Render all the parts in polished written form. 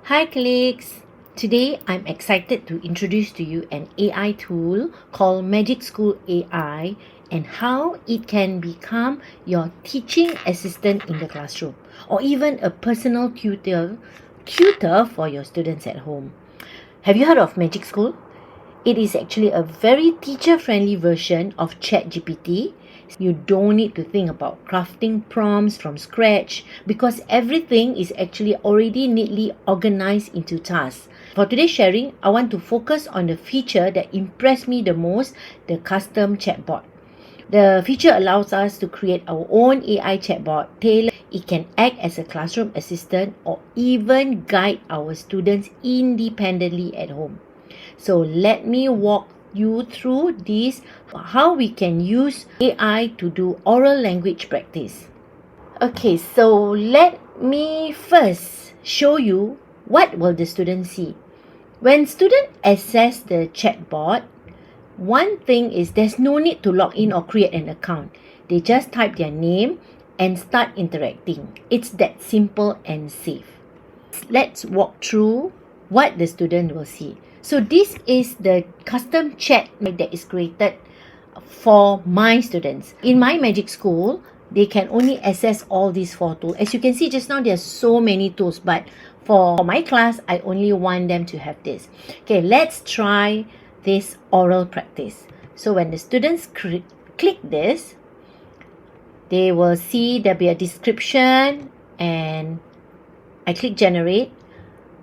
Hi colleagues! Today I'm excited to introduce to you an AI tool called MagicSchoolAi and how it can become your teaching assistant in the classroom or even a personal tutor for your students at home. Have you heard of Magic School? It is actually a very teacher-friendly version of ChatGPT. You don't need to think about crafting prompts from scratch because everything is actually already neatly organized into tasks. For today's sharing, I want to focus on the feature that impressed me the most, the custom chatbot. The feature allows us to create our own AI chatbot tailored. It can act as a classroom assistant or even guide our students independently at home. So let me walk you through this, how we can use AI to do oral language practice. Okay, so let me first show you what will the student see. When students access the chatbot, one thing is there's no need to log in or create an account. They just type their name and start interacting. It's that simple and safe. Let's walk through what the student will see. So this is the custom chat that is created for my students. In my Magic School, they can only access all these 4 tools. As you can see just now, there are so many tools, but for my class, I only want them to have this. Okay, let's try this oral practice. So when the students click this, they will see there'll be a description and I click generate.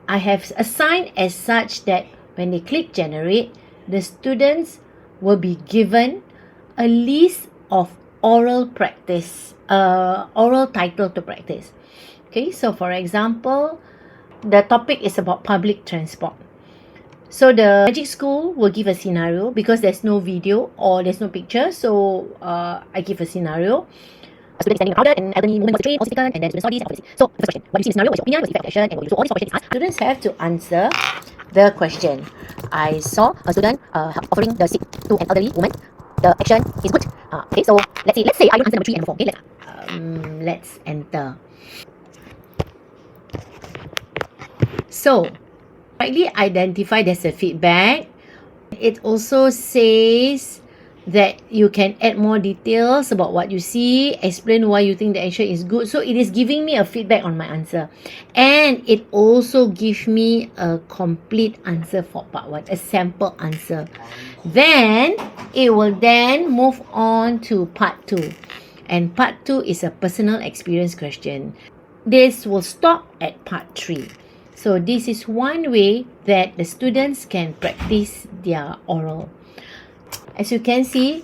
I have assigned as such that when they click generate, the students will be given a list of oral practice, oral title to practice. Okay, so for example, the topic is about public transport. So the Magic School will give a scenario because there's no video or there's no picture. So I give a scenario. A student is standing in a crowded and elderly woman was trained, all and then students saw this and all this. So the first question, what do you see in the scenario? What's your opinion? What's the effect of action? And what you do? So all these questions is asked. Students have to answer the question. I saw a student offering the seat to an elderly woman. The action is good. Okay, so let's say I don't answer number 3 and number 4. Okay, let's enter. So rightly identify there's a feedback. It also says that you can add more details about what you see, explain why you think the action is good. So it is giving me a feedback on my answer. And it also gives me a complete answer for part 1, a sample answer. Then it will then move on to part 2. And part 2 is a personal experience question. This will stop at part 3. So this is one way that the students can practice their oral. As you can see,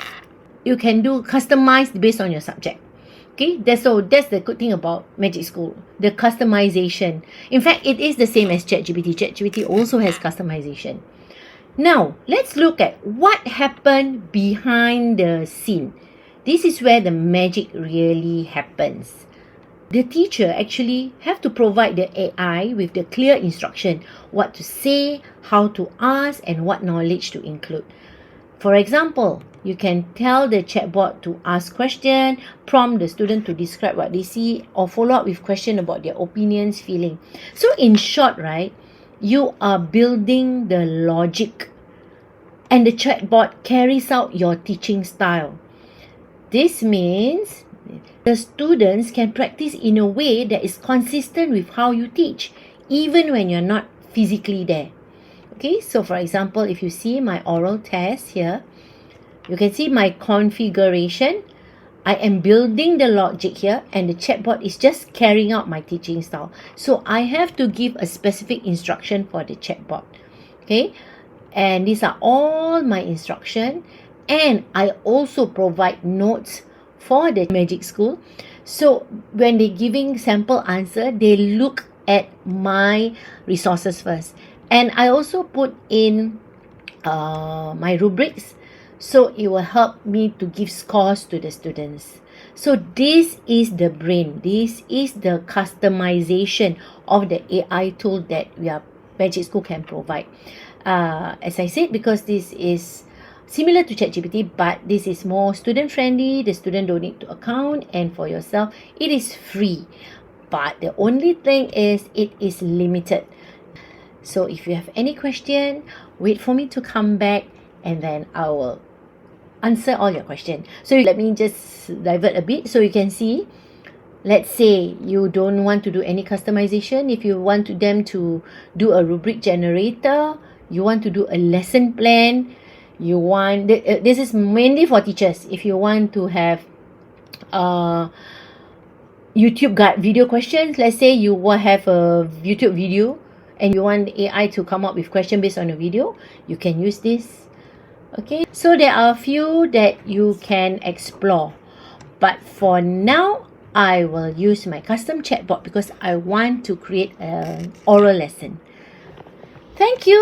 you can do customized based on your subject. Okay, that's the good thing about Magic School, the customization. In fact, it is the same as ChatGPT. ChatGPT also has customization. Now, let's look at what happened behind the scene. This is where the magic really happens. The teacher actually have to provide the AI with the clear instruction, what to say, how to ask, and what knowledge to include. For example, you can tell the chatbot to ask question, prompt the student to describe what they see, or follow up with question about their opinions, feeling. So in short, right, you are building the logic and the chatbot carries out your teaching style. This means the students can practice in a way that is consistent with how you teach, even when you're not physically there. Okay, so for example, if you see my oral test here, you can see my configuration. I am building the logic here and the chatbot is just carrying out my teaching style. So I have to give a specific instruction for the chatbot. Okay, and these are all my instruction. And I also provide notes for the Magic School. So when they're giving sample answer, they look at my resources first. And I also put in my rubrics, so it will help me to give scores to the students. So this is the brain. This is the customization of the AI tool that Magic School can provide. As I said, because this is similar to ChatGPT, but this is more student friendly. The student don't need to account, and for yourself, it is free. But the only thing is it is limited. So if you have any question, wait for me to come back and then I will answer all your questions. So let me just divert a bit so you can see. Let's say you don't want to do any customization. If you want them to do a rubric generator, you want to do a lesson plan, you want, this is mainly for teachers. If you want to have YouTube guide video questions, let's say you will have a YouTube video and you want AI to come up with question based on a video, you can use this. Okay, so there are a few that you can explore, but for now I will use my custom chatbot because I want to create an oral lesson. Thank you.